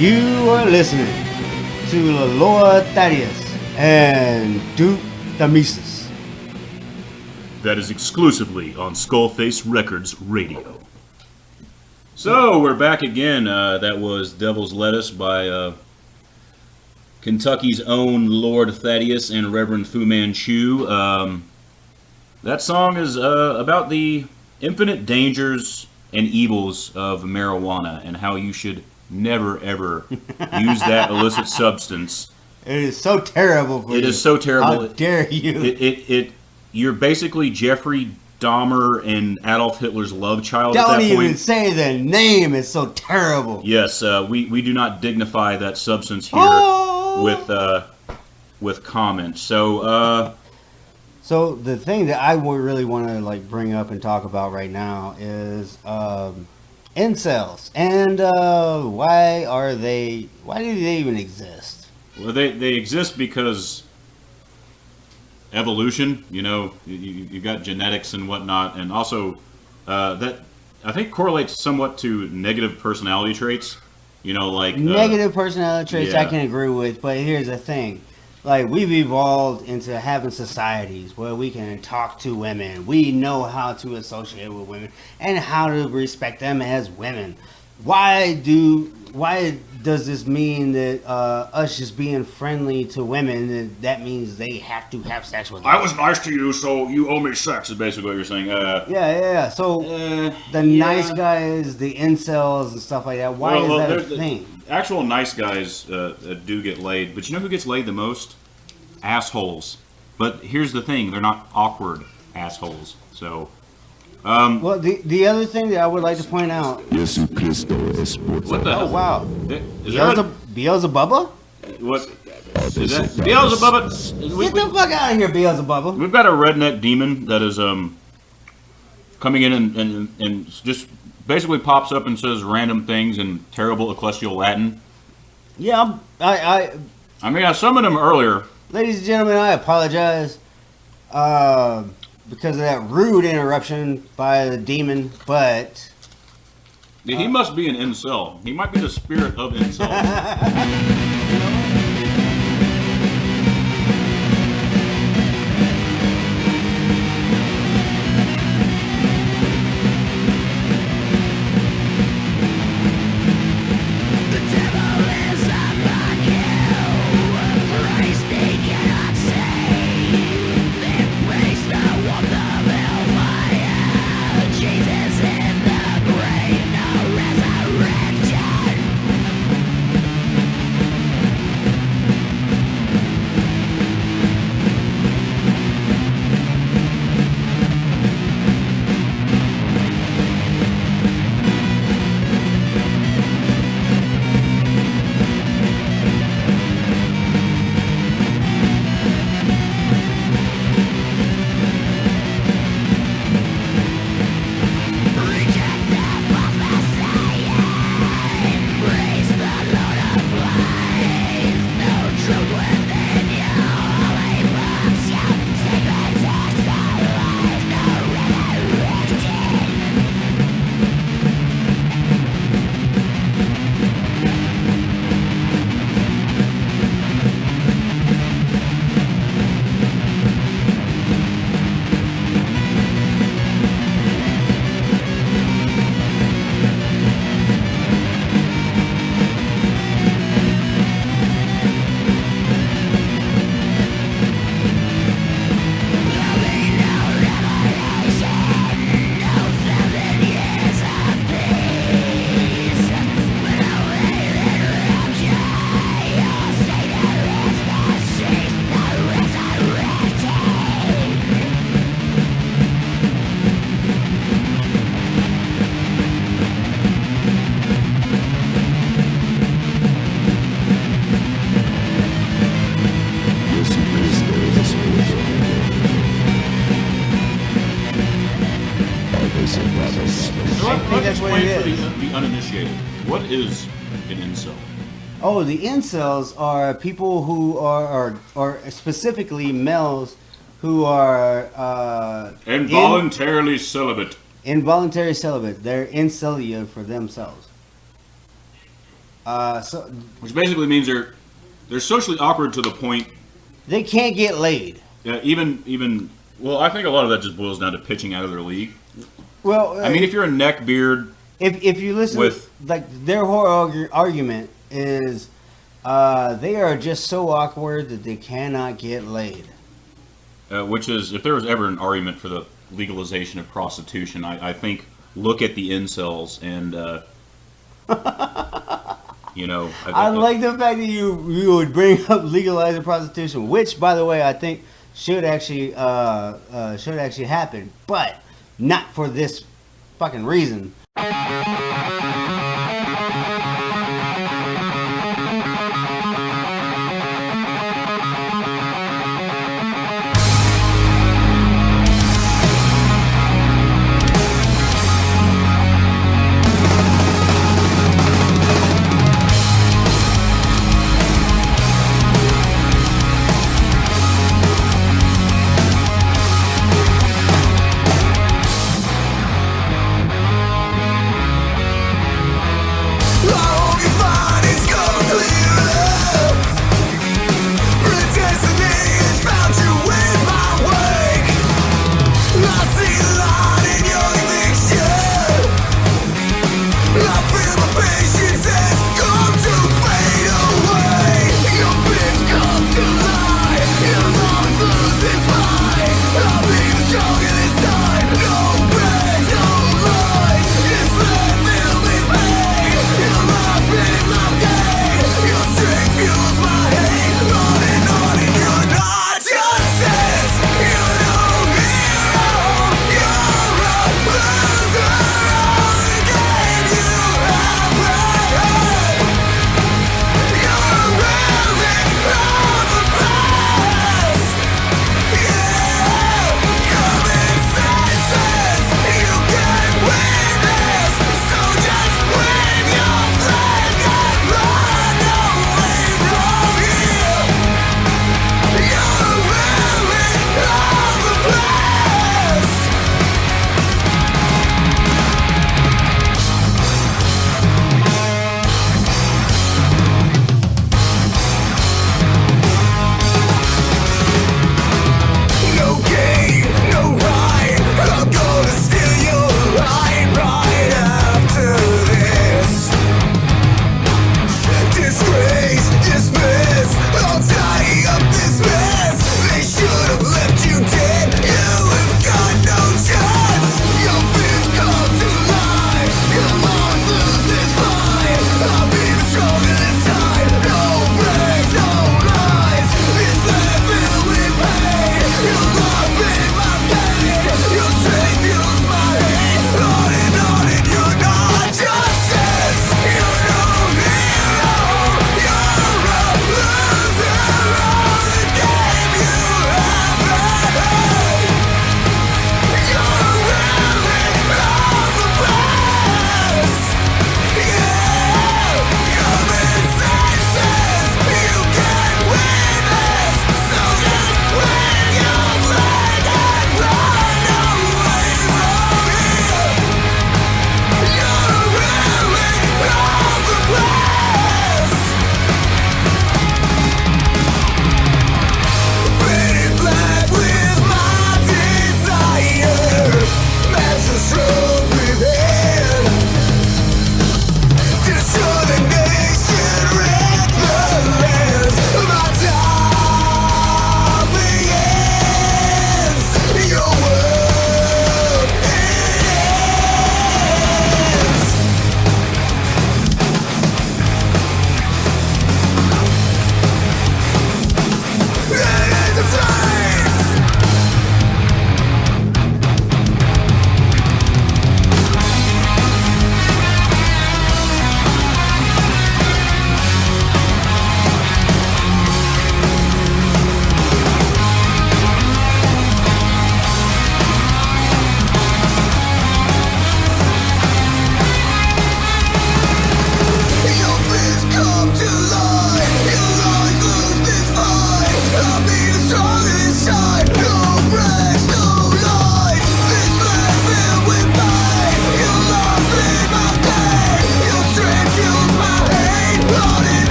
You are listening to Lord Thaddeus and Duke Themisis. That is exclusively on SkullFace Records Radio. So, we're back again. That was Devil's Lettuce by Kentucky's own Lord Thaddeus and Reverend Fu Manchu. That song is about the infinite dangers and evils of marijuana and how you should never, ever use that illicit substance. It is so terrible for you. It is so terrible. How dare you? You're basically Jeffrey Dahmer and Adolf Hitler's love child at that Don't point. even say the name. It's so terrible. Yes, we do not dignify that substance here with comment. So the thing that I would really want to bring up and talk about right now is incels, and why do they even exist? well, they exist because evolution. You know, you got genetics and whatnot, and also that I think correlates somewhat to negative personality traits. You know, like Negative personality traits yeah. I can agree with, but here's the thing. We've evolved into having societies where we can talk to women. We know how to associate with women and how to respect them as women. Why does this mean that us just being friendly to women, that means they have to have sex with us? I was nice to you, so you owe me sex, is basically what you're saying. Yeah. So nice guys, the incels and stuff like that, why is that a thing? Actual nice guys do get laid, but you know who gets laid the most? Assholes. But here's the thing, they're not awkward assholes. So, well, the other thing that I would like to point out. what the hell? Oh, wow. Is that Beelzebubba? what? Is that Beelzebub? Get the fuck out of here, Beelzebubba. We've got a redneck demon that is coming in and just basically pops up and says random things in terrible ecclesial Latin. Yeah, I summoned him earlier. ladies and gentlemen, I apologize because of that rude interruption by the demon, but He must be an incel. He might be the spirit of incel. that's what it is. For the uninitiated, what is an incel? Oh, the incels are people who are specifically males who are involuntarily celibate. Involuntary celibate. They're incelia for themselves. So which basically means they're socially awkward to the point. they can't get laid. Even well, I think a lot of that just boils down to pitching out of their league. Well, I mean, if you're a neckbeard, if you listen with- like their whole argument is they are just so awkward that they cannot get laid. which is if there was ever an argument for the legalization of prostitution, I think look at the incels and you know. I like the fact that you would bring up legalizing prostitution, which, by the way, I think should actually happen, but not for this fucking reason.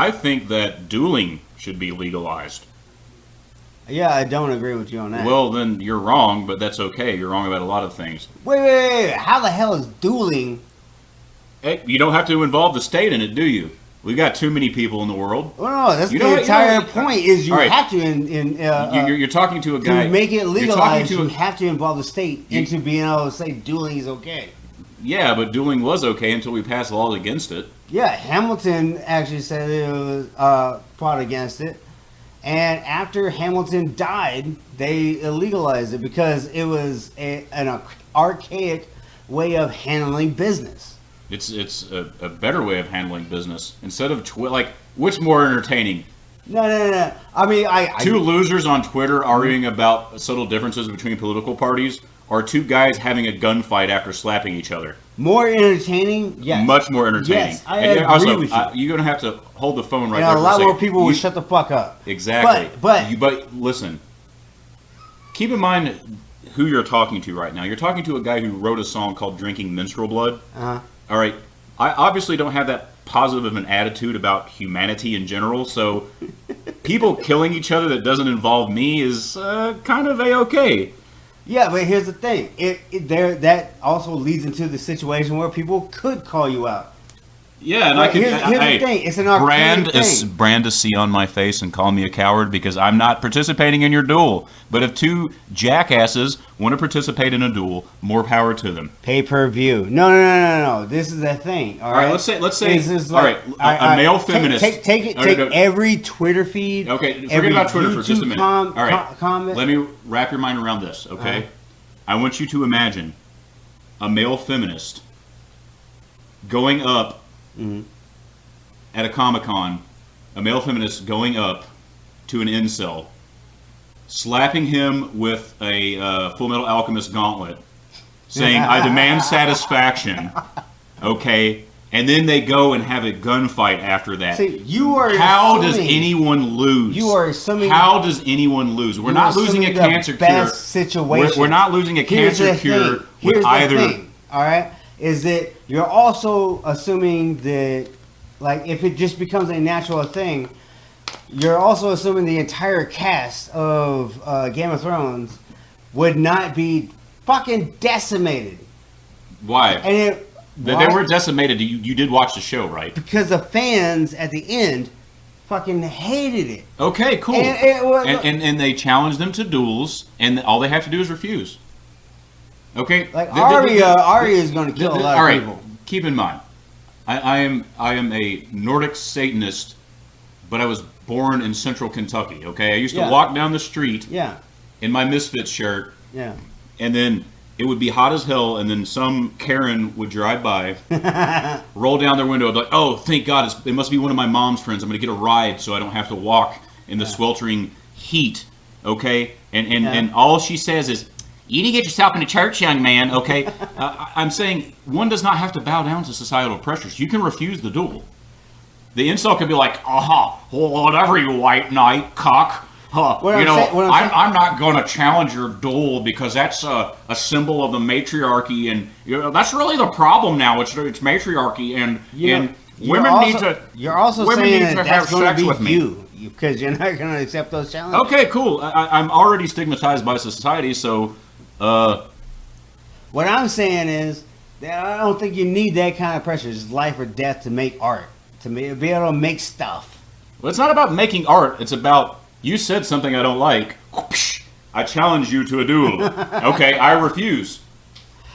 I think that dueling should be legalized. Yeah, I don't agree with you on that. Well, then you're wrong, but that's okay. You're wrong about a lot of things. Wait. How the hell is dueling? Hey, you don't have to involve the state in it, do you? We got too many people in the world. Well, no, that's the entire point. Is you right. have to You're talking to a guy to make it legalized. You have to involve the state into being able to say dueling is okay. Yeah, but dueling was okay until we passed laws against it. Yeah, Hamilton actually said it was fought against it. And after Hamilton died, they illegalized it because it was an archaic way of handling business. It's a better way of handling business. Instead of what's more entertaining? No. I mean, two losers on Twitter arguing about subtle differences between political parties, or two guys having a gunfight after slapping each other. More entertaining? Yes. Much more entertaining. Yes, I agree with you. You're going to have to hold the phone right and there. A lot more people will shut the fuck up. Exactly. But listen, keep in mind who you're talking to right now. You're talking to a guy who wrote a song called Drinking Menstrual Blood. Uh-huh. All right. I obviously don't have that positive of an attitude about humanity in general, so people killing each other that doesn't involve me is kind of a-okay. Yeah, but here's the thing. That also leads into the situation where people could call you out. Yeah, and here's the thing. It's an arcade thing. Brand a C on my face and call me a coward because I'm not participating in your duel. But if two jackasses want to participate in a duel, more power to them. Pay-per-view. No. This is the thing. All right. Let's say. All right. A male feminist. Take every Twitter feed. Okay. Forget about Twitter for just a minute. All right. Comment. Let me wrap your mind around this. Okay. I want you to imagine a male feminist going up. Mm-hmm. At a Comic-Con, a male feminist going up to an incel, slapping him with a Full Metal Alchemist gauntlet, saying, I demand satisfaction, okay? And then they go and have a gunfight after that. See, you are How does anyone lose? You are assuming... How does anyone lose? We're not losing a cancer cure. Situation. We're not losing a cancer cure with either... Thing, all right? Is that you're also assuming that, like, if it just becomes a natural thing, you're also assuming the entire cast of Game of Thrones would not be fucking decimated. Why? And they were decimated. You did watch the show, right? Because the fans at the end fucking hated it. Okay, cool. And they challenged them to duels, and all they have to do is refuse. Okay. Like Arya is going to kill a lot of people. Keep in mind, I am a Nordic Satanist, but I was born in Central Kentucky. Okay, I used to walk down the street. In my Misfits shirt. And then it would be hot as hell, and then some Karen would drive by, roll down their window, and be like, "Oh, thank God! It must be one of my mom's friends. I'm going to get a ride, so I don't have to walk in the sweltering heat." Okay, and all she says is, "You need to get yourself into church, young man," okay? I'm saying one does not have to bow down to societal pressures. You can refuse the duel. The incel could be like, whatever, you white knight, cock. I'm not going to challenge your duel because that's a symbol of the matriarchy, and that's really the problem now. It's matriarchy, and women need to. You're also saying that's going to be you because you're not going to accept those challenges. Okay, cool. I'm already stigmatized by society, so. What I'm saying is that I don't think you need that kind of pressure. It's life or death to make art, to be able to make stuff. Well, it's not about making art. It's about, you said something I don't like. I challenge you to a duel. Okay, I refuse.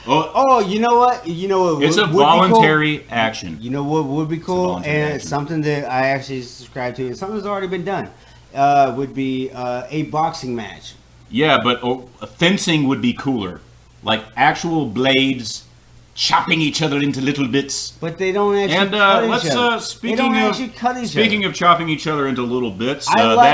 Well, you know what? It's a voluntary action. You know what would be cool? And it's something that I actually subscribe to, and something that's already been done, would be a boxing match. Yeah, but fencing would be cooler. Like actual blades chopping each other into little bits. But they don't actually cut each other. Speaking of chopping each other into little bits, that's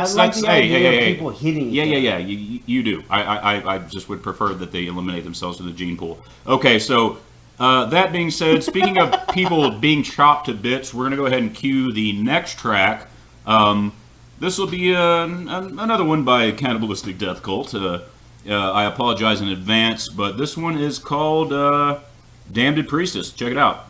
people hitting each other. Yeah, you do. I just would prefer that they eliminate themselves from the gene pool. Okay, so that being said, speaking of people being chopped to bits, we're going to go ahead and cue the next track. This will be another one by Cannibalistic Death Cult. I apologize in advance, but this one is called Damned Priestess. Check it out.